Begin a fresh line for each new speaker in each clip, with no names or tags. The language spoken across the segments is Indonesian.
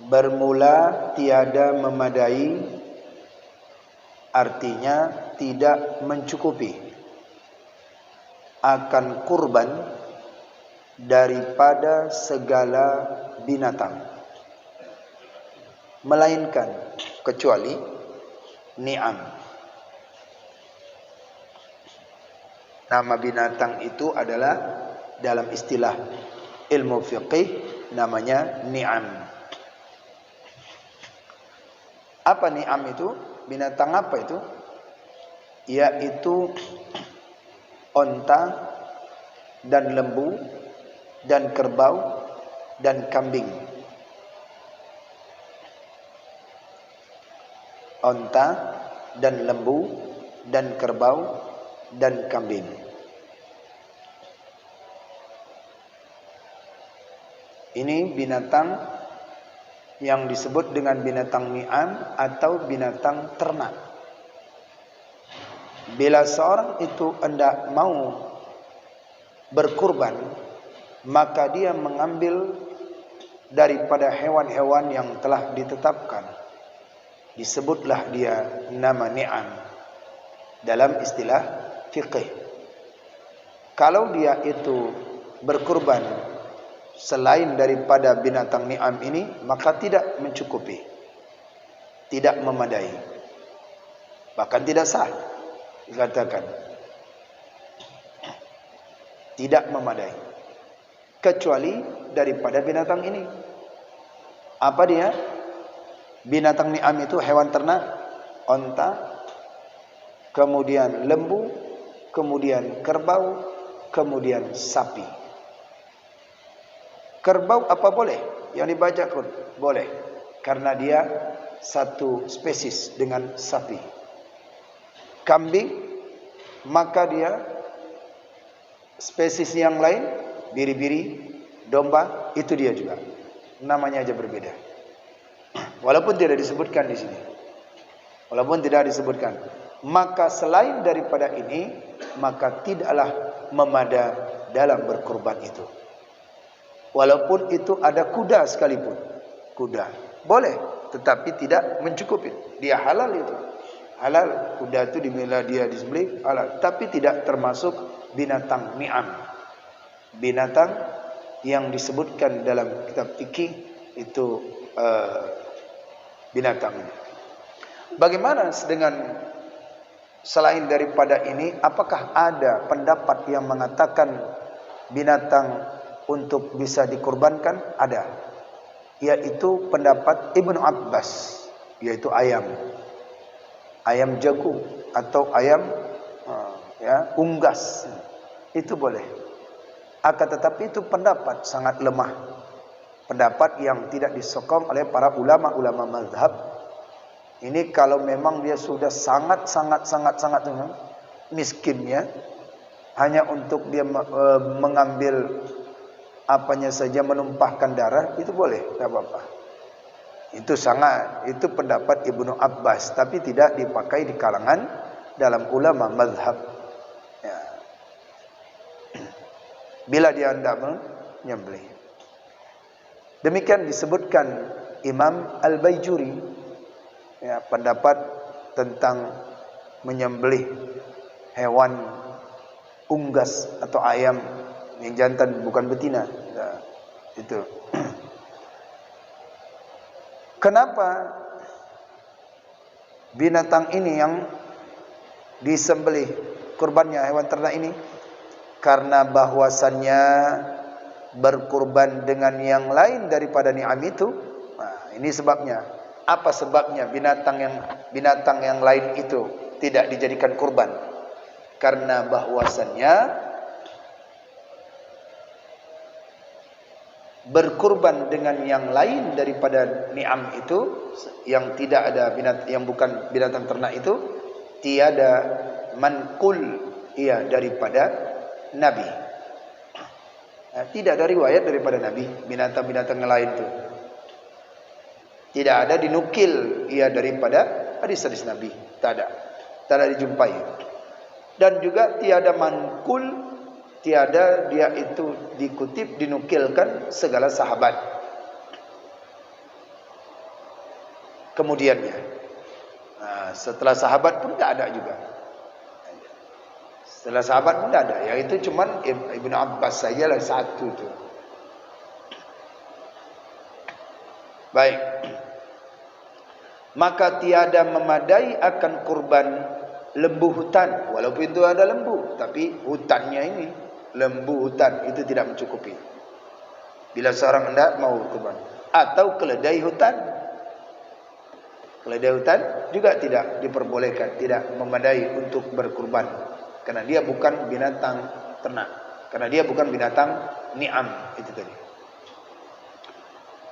Bermula tiada memadai artinya tidak mencukupi akan kurban daripada segala binatang, melainkan kecuali ni'am. Nama binatang itu adalah dalam istilah ilmu fiqih namanya ni'am. Apa ni'am itu? Binatang apa itu? Yaitu onta dan lembu dan kerbau dan kambing. Onta dan lembu dan kerbau dan kambing. Ini binatang yang disebut dengan binatang ni'am atau binatang ternak. Bila seorang itu hendak mau berkurban, maka dia mengambil daripada hewan-hewan yang telah ditetapkan. Disebutlah dia nama ni'am dalam istilah fiqih. Kalau dia itu berkurban selain daripada binatang ni'am ini, maka tidak mencukupi, tidak memadai, bahkan tidak sah. Dikatakan tidak memadai kecuali daripada binatang ini. Apa dia? Binatang ni'am itu hewan ternak, onta, kemudian lembu, kemudian kerbau, kemudian sapi. Kerbau apa boleh? Yang dibaca pun boleh, karena dia satu spesies dengan sapi. Kambing, maka dia spesies yang lain, biri-biri, domba, itu dia juga. Namanya aja berbeda. Walaupun tidak disebutkan di sini. Walaupun tidak disebutkan. Maka selain daripada ini, maka tidaklah memada dalam berkurban itu. Walaupun itu ada kuda sekalipun. Kuda boleh, tetapi tidak mencukupi. Dia halal itu. Halal. Kuda itu dimila dia disembelih halal, tapi tidak termasuk binatang ni'am. Binatang yang disebutkan dalam kitab fikih itu binatang. Bagaimana dengan selain daripada ini? Apakah ada pendapat yang mengatakan binatang untuk bisa dikurbankan? Ada, yaitu pendapat Ibnu Abbas, yaitu ayam jagung atau ayam unggas, itu boleh. Akan tetapi itu pendapat sangat lemah, pendapat yang tidak disokong oleh para ulama mazhab. Ini kalau memang dia sudah sangat miskinnya, hanya untuk dia mengambil apanya saja, menumpahkan darah, itu boleh, tidak apa-apa. Itu pendapat Ibnu Abbas, tapi tidak dipakai di kalangan dalam ulama mazhab. Ya. Bila dia hendak menyembelih. Demikian disebutkan Imam Al-Baijuri, ya, pendapat tentang menyembelih hewan unggas atau ayam yang jantan, bukan betina. Nah, itu. Kenapa binatang ini yang disembelih kurbannya, hewan ternak ini? Karena bahwasannya berkurban dengan yang lain daripada ni'am itu. Nah, ini sebabnya. Apa sebabnya binatang yang lain itu tidak dijadikan kurban? Karena bahwasannya berkurban dengan yang lain daripada ni'am itu, yang tidak ada yang bukan binatang ternak itu, tiada manqul, ia daripada Nabi. Nah, tidak ada riwayat daripada Nabi binatang-binatang lain itu. Tidak ada dinukil ia daripada hadis-hadis Nabi, tak ada dijumpai. Dan juga tiada manqul, tiada dia itu dikutip, dinukilkan segala sahabat. kemudiannya. Nah, setelah sahabat pun tidak ada juga. Setelah sahabat pun tidak ada. Yang itu cuman Ibnu Abbas saja lah satu tu. Baik. Maka tiada memadai akan kurban lembu hutan. Walaupun itu ada lembu, tapi hutannya ini lembu hutan itu tidak mencukupi. Bila seorang hendak mau kurban, atau keledai hutan. Keledai hutan juga tidak diperbolehkan, tidak memadai untuk berkurban, karena dia bukan binatang ternak, karena dia bukan binatang ni'am itu tadi.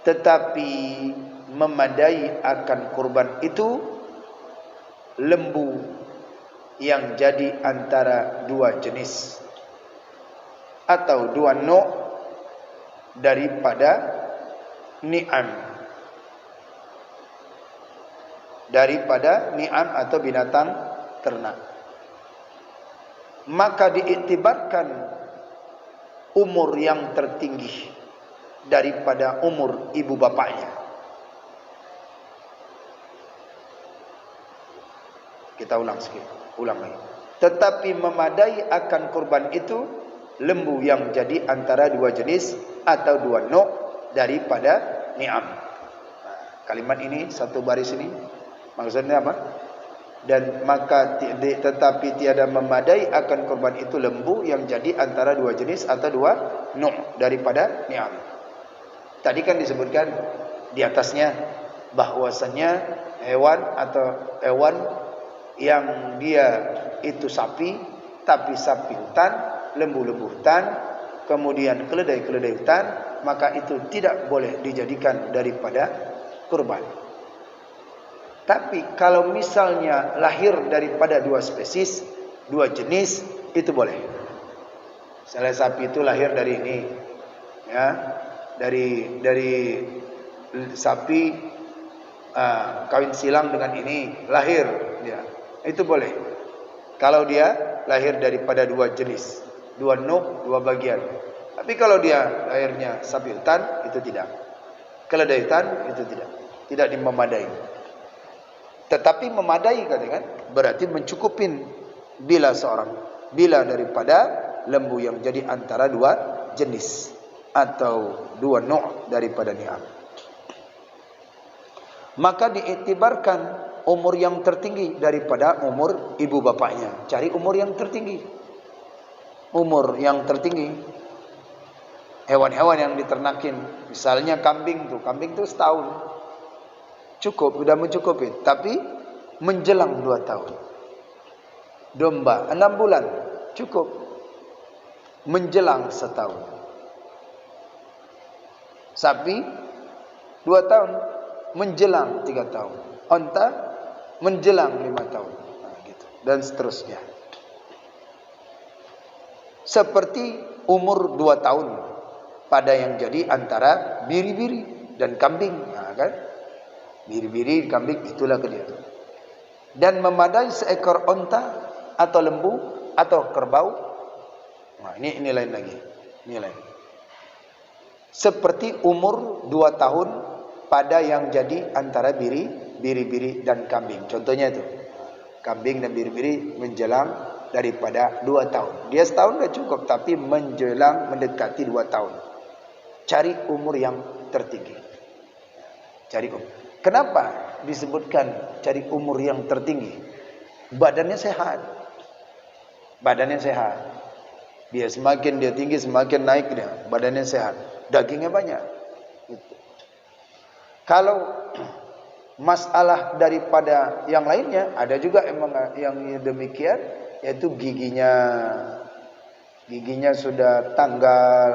Tetapi memadai akan kurban itu lembu yang jadi antara dua jenis atau dua no' daripada ni'am, daripada ni'am atau binatang ternak. Maka diiktibarkan umur yang tertinggi daripada umur ibu bapaknya. Kita ulang sikit, ulang lagi. Tetapi memadai akan kurban itu lembu yang jadi antara dua jenis atau dua no' daripada ni'am. Kalimat ini satu baris ini maksudnya apa? Dan maka tetapi tiada memadai akan kurban itu lembu yang jadi antara dua jenis atau dua no' daripada ni'am. Tadi kan disebutkan di atasnya bahwasannya hewan atau hewan yang dia itu sapi, tapi sapi hutan, lembu-lembu hutan, kemudian keledai-keledai hutan, maka itu tidak boleh dijadikan daripada kurban. Tapi kalau misalnya lahir daripada dua spesies, dua jenis, itu boleh. Misalnya sapi itu lahir dari ini, ya, dari sapi kawin silang dengan ini, lahir, ya, itu boleh. Kalau dia lahir daripada dua jenis, dua no', dua bagian. Tapi kalau dia lahirnya sapi hutan, itu tidak. Keledai hutan, itu tidak memadai. Tetapi memadai katakan berarti mencukupin bila daripada lembu yang jadi antara dua jenis atau dua no' daripada ni'am. Maka diiktibarkan umur yang tertinggi daripada umur ibu bapaknya. Cari umur yang tertinggi. Umur yang tertinggi. Hewan-hewan yang diternakin, misalnya kambing tuh setahun. Cukup, sudah mencukupi. Tapi menjelang 2 tahun. Domba 6 bulan, cukup. Menjelang 1 tahun. Sapi 2 tahun, menjelang 3 tahun. Onta menjelang 5 tahun. Nah, gitu. Dan seterusnya. Seperti umur 2 tahun pada yang jadi antara biri-biri dan kambing, nah, kan? Biri-biri, kambing, itulah ke dia. Dan memadai seekor onta atau lembu atau kerbau. Nah, ini lain lagi. Ini lain. Seperti umur 2 tahun pada yang jadi antara biri-biri dan kambing. Contohnya itu. Kambing dan biri-biri menjelang daripada 2 tahun. Dia setahun sudah cukup, tapi menjelang mendekati 2 tahun. Cari umur yang tertinggi. Cari umur. Kenapa disebutkan cari umur yang tertinggi? Badannya sehat. Badannya sehat. Dia semakin dia tinggi, semakin naik dia. Badannya sehat. Dagingnya banyak. Gitu. Kalau masalah daripada yang lainnya, ada juga emang yang demikian, yaitu giginya sudah tanggal.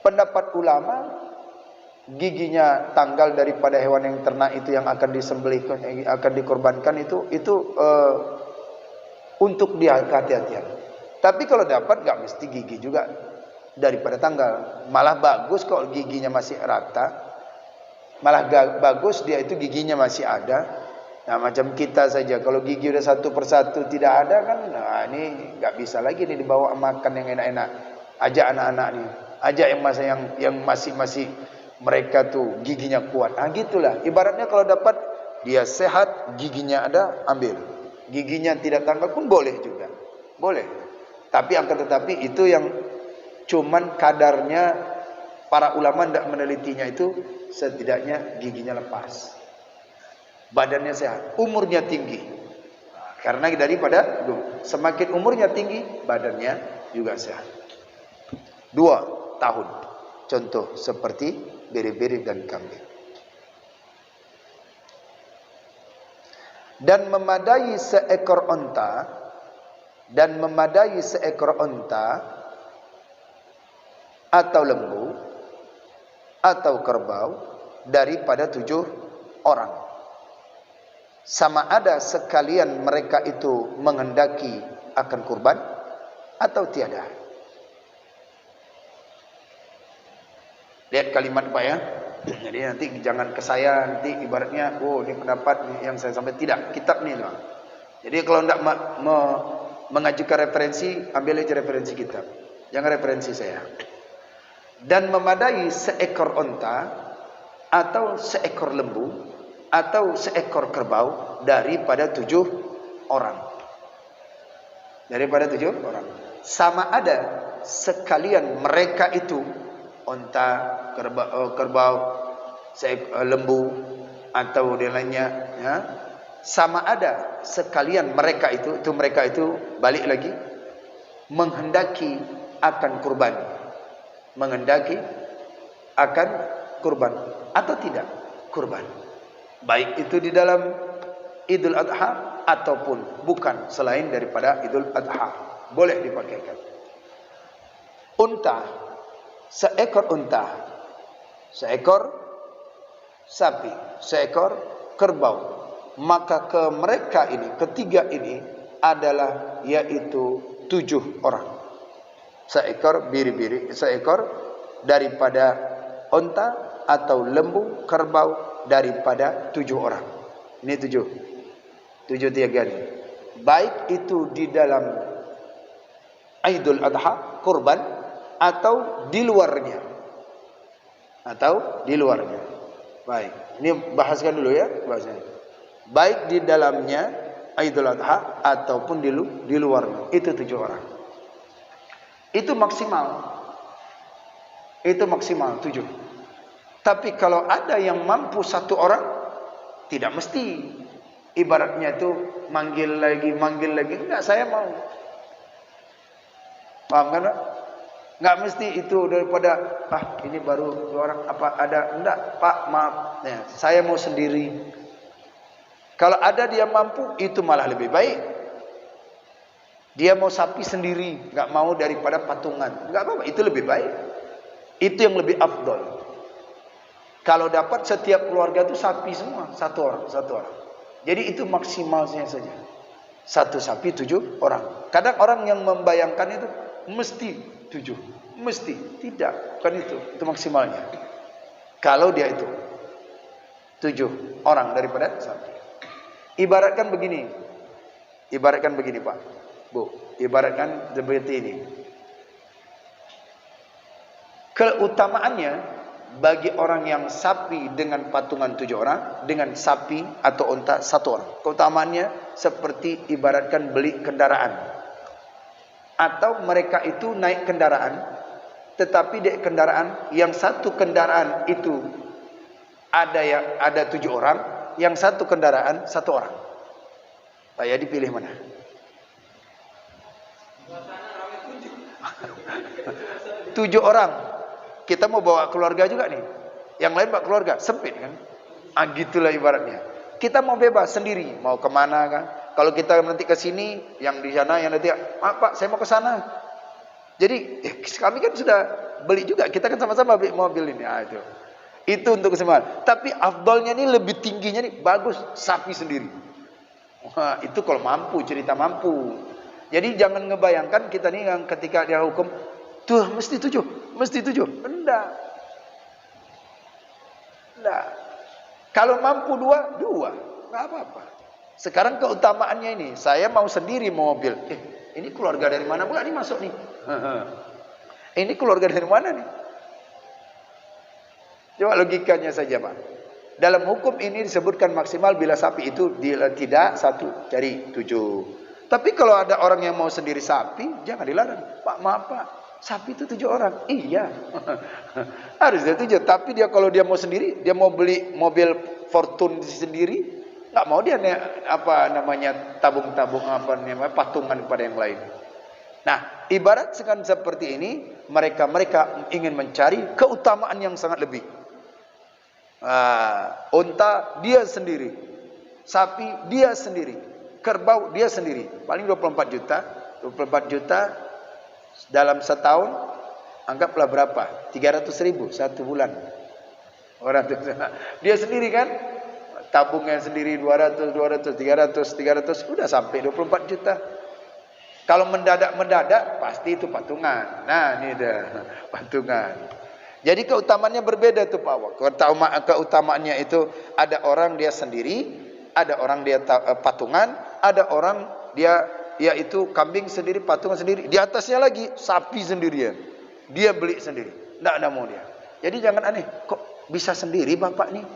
Pendapat ulama, giginya tanggal daripada hewan yang ternak itu yang akan disembelih, akan dikorbankan itu untuk hati-hatian. Tapi kalau dapat nggak mesti gigi juga daripada tanggal. Malah bagus kalau giginya masih rata. Malah bagus dia itu giginya masih ada. Nah, macam kita saja kalau gigi udah satu persatu tidak ada kan, nah ini nggak bisa lagi nih dibawa makan yang enak-enak. Ajak anak-anak nih, ajak yang masih mereka tuh giginya kuat. Nah, gitulah. Ibaratnya kalau dapat dia sehat, giginya ada, ambil. Giginya tidak tanggal pun boleh juga. Boleh. Tapi akan tetapi itu yang cuman kadarnya, para ulama tidak menelitinya, itu setidaknya giginya lepas, badannya sehat, umurnya tinggi. Karena daripada semakin umurnya tinggi, badannya juga sehat. 2 tahun. Contoh seperti biri-biri dan kambing. Dan memadai seekor onta, atau lembu atau kerbau daripada 7 orang. Sama ada sekalian mereka itu menghendaki akan kurban atau tiada. Lihat kalimat Pak ya. Jadi nanti jangan ke saya, nanti ibaratnya oh ini pendapat yang saya sampai, tidak, kitab nih loh. Jadi kalau tidak mengajukan referensi, ambil aja referensi kitab, jangan referensi saya. Dan memadai seekor onta atau seekor lembu atau seekor kerbau daripada 7 orang. Daripada 7 orang. Sama ada sekalian mereka itu, onta, kerbau, lembu atau yang lainnya, ya, sama ada sekalian mereka itu balik lagi menghendaki akan kurban, atau tidak kurban, baik itu di dalam Idul Adha ataupun bukan, selain daripada Idul Adha, boleh dipakaikan. Unta, seekor unta, seekor sapi, seekor kerbau, maka ke mereka ini, ketiga ini adalah yaitu 7 orang. Seekor biri-biri, seekor daripada unta atau lembu, kerbau daripada 7 orang. Ini 7 tiga ini. Baik itu di dalam Idul Adha, kurban, atau di luarnya. Baik, ini bahaskan dulu ya bahasanya. Baik di dalamnya Idul Adha ataupun di luarnya, itu 7 orang. Itu maksimal 7. Tapi kalau ada yang mampu 1 orang, tidak mesti. Ibaratnya itu manggil lagi, enggak, saya mau. Paham kan? Enggak mesti itu daripada ini baru 2 orang, apa ada, enggak Pak, maaf ya, saya mau sendiri. Kalau ada dia mampu, itu malah lebih baik. Dia mau sapi sendiri, enggak mau daripada patungan, enggak apa-apa, itu lebih baik. Itu yang lebih afdol. Kalau dapat setiap keluarga itu sapi semua, 1 orang. Jadi itu maksimalnya saja. 1 sapi 7 orang. Kadang orang yang membayangkan itu mesti 7, mesti, tidak, bukan itu maksimalnya. Kalau dia itu 7 orang daripada sapi. Ibaratkan begini Pak, Bu, ibaratkan seperti ini. Keutamaannya bagi orang yang sapi dengan patungan 7 orang, dengan sapi atau unta 1 orang. Keutamaannya seperti ibaratkan beli kendaraan. Atau mereka itu naik kendaraan, tetapi di kendaraan yang satu kendaraan itu ada 7 orang, yang satu kendaraan 1 orang. Saya dipilih mana? 7 orang. Kita mau bawa keluarga juga nih. Yang lain bawa keluarga, sempit kan? Gitulah ibaratnya. Kita mau bebas sendiri, mau kemana kan? Kalau kita nanti ke sini, yang di sana, yang nanti, Pak, saya mau ke sana. Jadi kami kan sudah beli juga. Kita kan sama-sama beli mobil ini. Itu untuk kesemuanya. Tapi afdolnya ini lebih tingginya nih, bagus sapi sendiri. Wah, itu kalau mampu, cerita mampu. Jadi jangan ngebayangkan kita nih yang ketika dia hukum, tuh mesti 7. Enggak. Kalau mampu 2, enggak apa-apa. Sekarang keutamaannya ini, saya mau sendiri mobil. Ini keluarga dari mana pula nih masuk nih? Ini keluarga dari mana nih? Coba logikanya saja Pak. Dalam hukum ini disebutkan maksimal bila sapi itu tidak 1 cari 7. Tapi kalau ada orang yang mau sendiri sapi, jangan dilarang. Pak, maaf Pak, sapi itu 7 orang. Iya. Harusnya 7. Tapi dia kalau dia mau sendiri, dia mau beli mobil Fortune sendiri, nggak mau dia tabung-tabung patungan kepada yang lain. Nah, ibarat seperti ini, mereka ingin mencari keutamaan yang sangat lebih. Unta dia sendiri, sapi dia sendiri, kerbau dia sendiri, paling 24 juta. 24 juta dalam setahun, anggaplah berapa? 300.000 satu bulan. Orang dia sendiri kan, tabungnya sendiri 200, 300, udah sampai 24 juta. Kalau mendadak pasti itu patungan. Nah, ini dah patungan. Jadi keutamaannya berbeda tuh Pak. Keutamaannya itu ada orang dia sendiri, ada orang dia patungan, ada orang dia yaitu kambing sendiri, patungan sendiri. Di atasnya lagi sapi sendirian. Dia beli sendiri. Enggak ada mau dia. Jadi jangan aneh, kok bisa sendiri Bapak nih?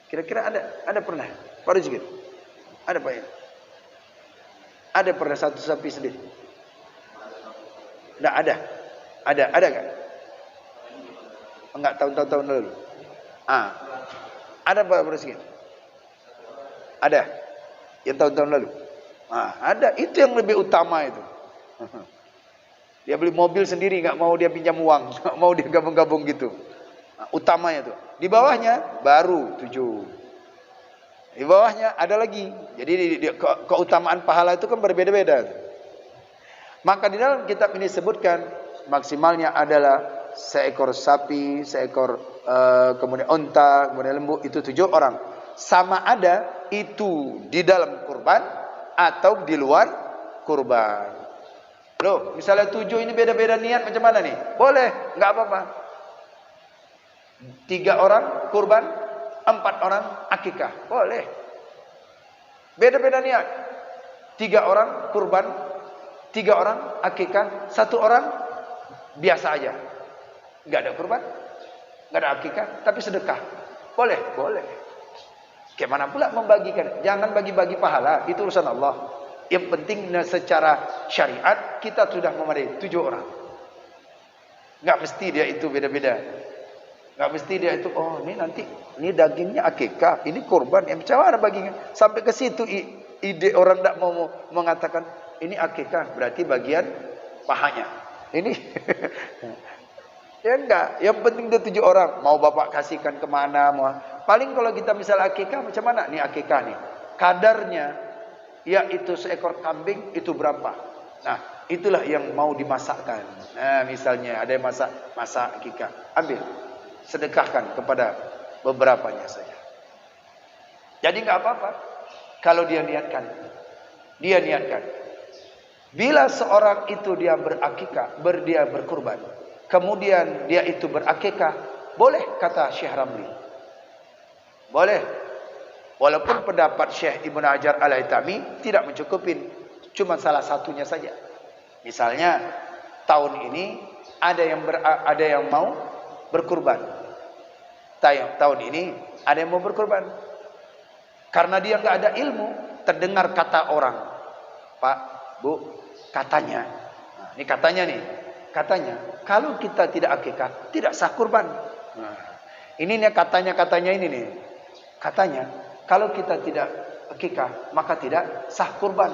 Kira-kira ada pernah? Pak Rizky? Ada Pak ya? Ada pernah satu sapi sendiri? Enggak ada. Ada kan? Enggak tahun-tahun lalu. Ada Pak Rizky? Ada. Yang tahun-tahun lalu. Ada. Itu yang lebih utama itu. Dia beli mobil sendiri, nggak mau dia pinjam uang, nggak mau dia gabung-gabung gitu. Utamanya tuh. Di bawahnya baru 7. Di bawahnya ada lagi. Jadi keutamaan pahala itu kan berbeda-beda. Maka di dalam kitab ini disebutkan maksimalnya adalah seekor sapi, seekor kemudian unta, kemudian lembu, itu 7 orang. Sama ada itu di dalam kurban atau di luar kurban. Loh, misalnya 7 ini beda-beda niat macam mana nih? Boleh, nggak apa-apa. 3 orang kurban, 4 orang akikah, boleh. Beda-beda niat. 3 orang kurban, 3 orang akikah, 1 orang biasa aja. Nggak ada kurban, nggak ada akikah, tapi sedekah. Boleh, boleh. Bagaimana pula membagikan? Jangan bagi-bagi pahala, itu urusan Allah. Yang penting secara syariat kita sudah memadai 7 orang. Nggak mesti dia itu beda-beda. Nggak mesti dia itu, oh ini nanti ini dagingnya akikah, ini kurban, yang cara baginya. Sampai ke situ ide orang tidak mau mengatakan ini akikah, berarti bagian pahanya. Ini ya enggak, yang penting dia 7 orang. Mau bapak kasihkan kemana, mau paling kalau kita misal akikah macam mana? Nih akikah nih, kadarnya yaitu seekor kambing itu berapa? Nah itulah yang mau dimasakkan. Nah misalnya ada yang masak akikah, ambil sedekahkan kepada beberapanya saja. Jadi nggak apa-apa kalau dia niatkan. Bila seorang itu dia berakikah, dia berkurban, kemudian dia itu berakikah, boleh kata Syekh Ramli. Boleh. Walaupun pendapat Syekh Ibnu Hajar Al-Haytami tidak mencukupin, cuma salah satunya saja. Misalnya tahun ini ada yang mau berkurban. Tahun ini ada yang mau berkurban. Karena dia nggak ada ilmu, terdengar kata orang, Pak, Bu, katanya. Nah, ini katanya nih, katanya kalau kita tidak akikah tidak sah kurban. Nah, ini nih katanya ini nih, katanya kalau kita tidak akikah maka tidak sah kurban.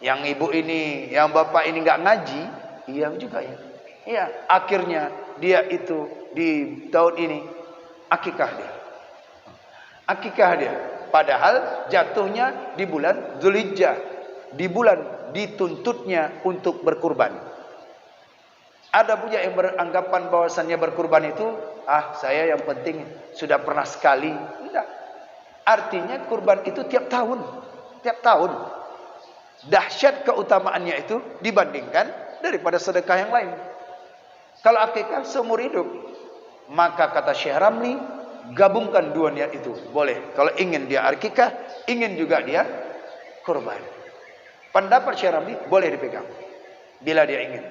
Yang ibu ini, yang bapak ini nggak ngaji, iya juga ya. Iya, akhirnya dia itu di tahun ini akikah dia. Padahal jatuhnya di bulan Dzulhijjah, di bulan dituntutnya untuk berkurban. Ada punya yang beranggapan bahwasannya berkurban itu, saya yang penting sudah pernah sekali. Tidak. Artinya kurban itu tiap tahun. Dahsyat keutamaannya itu dibandingkan daripada sedekah yang lain. Kalau akikah seumur hidup, maka kata Syekh Ramli, gabungkan 2 niat itu. Boleh. Kalau ingin dia akikah, ingin juga dia kurban. Pendapat Syekh Ramli boleh dipegang bila dia ingin.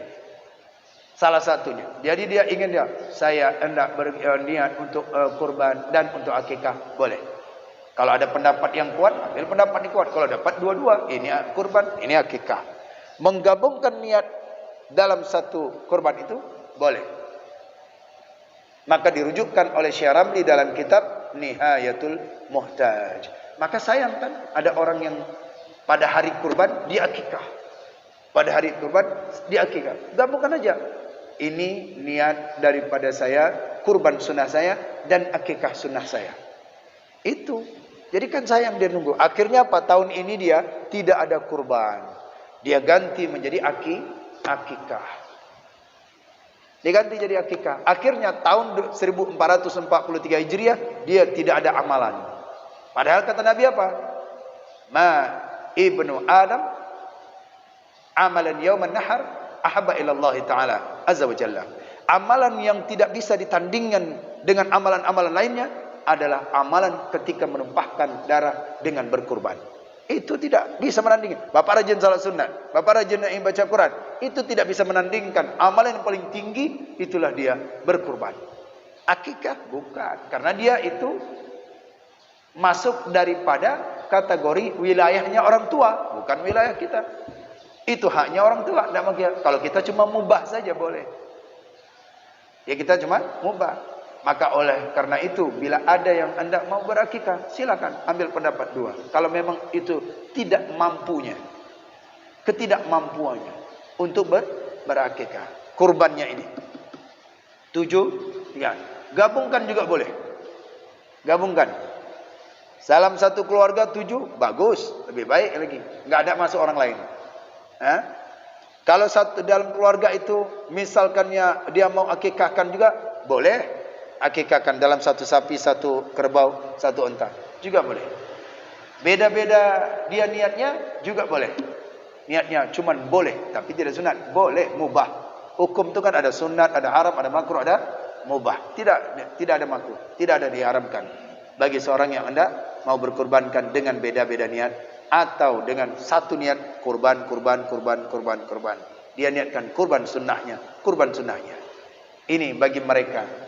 Salah satunya. Jadi dia ingin saya hendak berniat untuk kurban dan untuk akikah, boleh. Kalau ada pendapat yang kuat, ambil pendapat yang kuat. Kalau dapat dua-dua, ini kurban, ini akikah. Menggabungkan niat dalam satu kurban itu boleh. Maka dirujukkan oleh Syekh Ramli dalam kitab Nihayatul Muhtaj. Maka sayang kan ada orang yang pada hari kurban dia akikah. Pada hari kurban dia akikah. Gabungkan aja. Ini niat daripada saya, kurban sunnah saya dan akikah sunnah saya. Itu. Jadi kan sayang dia nunggu. Akhirnya apa? Tahun ini dia tidak ada kurban. Dia ganti menjadi akikah. Dia ganti jadi akikah. Akhirnya tahun 1443 Hijriah dia tidak ada amalan. Padahal kata Nabi apa? Ma ibnu Adam amalan yauman nahar ahabba ila Allah Ta'ala azza wa jalla. Amalan yang tidak bisa ditandingkan dengan amalan-amalan lainnya adalah amalan ketika menumpahkan darah dengan berkurban. Itu tidak bisa menandingkan. Bapak rajin salat sunat, bapak rajin baca Quran, itu tidak bisa menandingkan. Amalan yang paling tinggi itulah dia berkurban. Akikah bukan, karena dia itu masuk daripada kategori wilayahnya orang tua, bukan wilayah kita. Itu haknya orang tua. Kalau kita cuma mubah saja boleh. Ya kita cuma mubah. Maka oleh karena itu, bila ada yang anda mau berakikah, silakan ambil pendapat dua. Kalau memang itu tidak mampunya, ketidakmampuannya untuk berakikah, kurbannya ini 7, ya. Gabungkan juga boleh. Gabungkan. Salam satu keluarga 7, bagus, lebih baik lagi. Nggak ada masuk orang lain. Kalau satu dalam keluarga itu, misalkannya dia mau akikahkan juga, boleh. Akikahkan dalam satu sapi, satu kerbau, satu unta, juga boleh. Beda-beda dia niatnya juga boleh. Niatnya cuman boleh, tapi tidak sunat. Boleh, mubah. Hukum itu kan ada sunat, ada haram, ada makruh, ada mubah. Tidak ada makruh, tidak ada diharamkan bagi seorang yang hendak mau berkurbankan dengan beda-beda niat atau dengan satu niat kurban. Dia niatkan kurban sunnahnya. Ini bagi mereka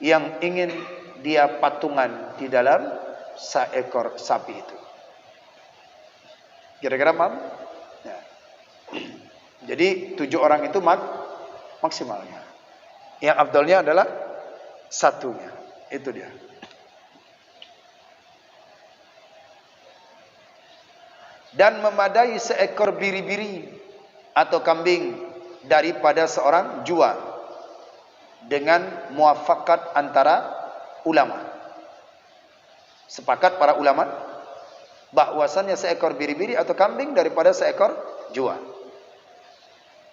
yang ingin dia patungan di dalam seekor sapi itu. Kira-kira paham? Ya. Jadi 7 orang itu maksimalnya. Yang afdalnya adalah satunya. Itu dia. Dan memadai seekor biri-biri atau kambing daripada seorang jua dengan muafakat antara ulama. Sepakat para ulama bahwasannya seekor biri-biri atau kambing daripada seekor jua.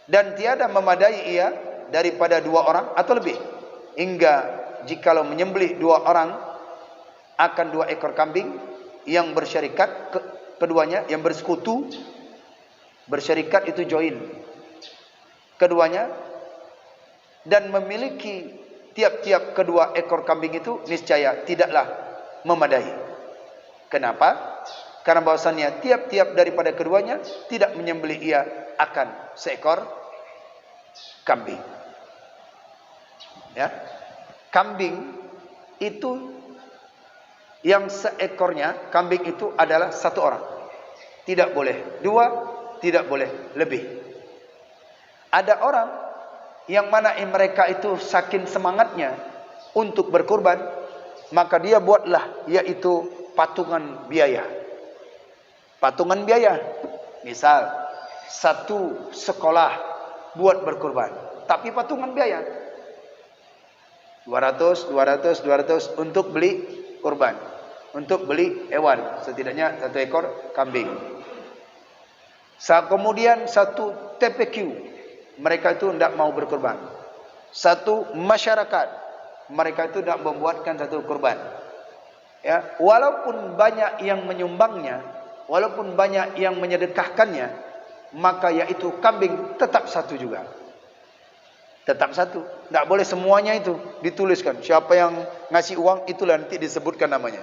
Dan tiada memadai ia daripada 2 orang atau lebih. Hingga jikalau menyembelih 2 orang akan 2 ekor kambing yang bersyarikat, keduanya yang bersekutu. Bersyarikat itu join. Keduanya dan memiliki tiap-tiap kedua ekor kambing itu niscaya tidaklah memadai. Kenapa? Karena bahwasannya tiap-tiap daripada keduanya tidak menyembelih ia akan seekor kambing. Ya. Kambing itu yang seekornya, kambing itu adalah 1 orang. Tidak boleh 2, tidak boleh lebih. Ada orang yang mana mereka itu saking semangatnya untuk berkurban, maka dia buatlah yaitu patungan biaya. Patungan biaya. Misal 1 sekolah buat berkurban, tapi patungan biaya 200 untuk beli kurban, untuk beli hewan, setidaknya 1 ekor kambing. Kemudian 1 TPQ, mereka itu tidak mau berkurban. 1 masyarakat, mereka itu tidak membuatkan 1 kurban. Ya, walaupun banyak yang menyumbangnya, walaupun banyak yang menyedekahkannya, maka yaitu kambing tetap 1 juga. Tetap 1. Tidak boleh semuanya itu dituliskan. Siapa yang ngasih uang, itulah nanti disebutkan namanya.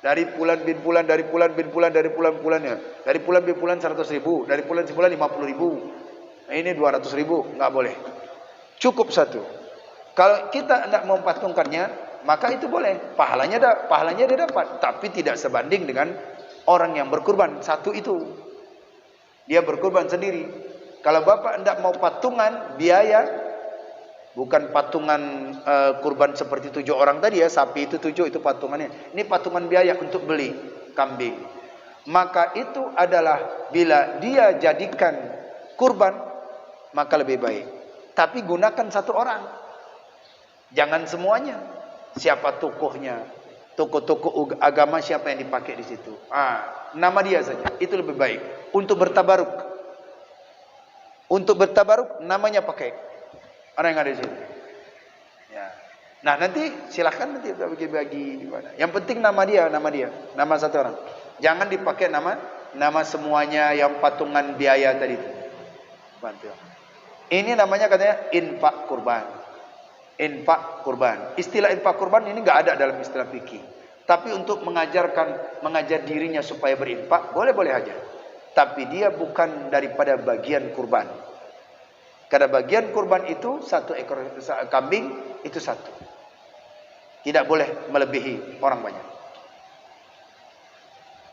Dari bulan bin bulan, dari bulan bin bulan, dari bulan-bulannya. Dari bulan bin bulan 100.000, dari bulan sebulan 50.000. Ini 200.000, enggak boleh. Cukup satu. Kalau kita tidak mau patungkannya, maka itu boleh. Pahalanya dia dapat, tapi tidak sebanding dengan orang yang berkurban satu itu. Dia berkurban sendiri. Kalau bapak tidak mau patungan biaya, bukan patungan kurban seperti 7 orang tadi ya, sapi itu 7 itu patungannya. Ini patungan biaya untuk beli kambing. Maka itu adalah bila dia jadikan kurban, maka lebih baik. Tapi gunakan satu orang. Jangan semuanya. Siapa tokohnya? Tokoh-tokoh agama siapa yang dipakai di situ? Nama dia saja. Itu lebih baik. Untuk bertabaruk. Untuk bertabaruk namanya pakai orang yang ada di situ. Ya. Nah nanti silahkan nanti kita bagi-bagi di mana. Yang penting nama dia, nama satu orang. Jangan dipakai nama semuanya yang patungan biaya tadi itu. Bantu. Ini namanya katanya infak kurban. Infak kurban. Istilah infak kurban ini enggak ada dalam istilah fikih. Tapi untuk mengajar dirinya supaya berinfak, boleh-boleh aja. Tapi dia bukan daripada bagian kurban. Karena bagian kurban itu 1 ekor kambing itu 1. Tidak boleh melebihi orang banyak.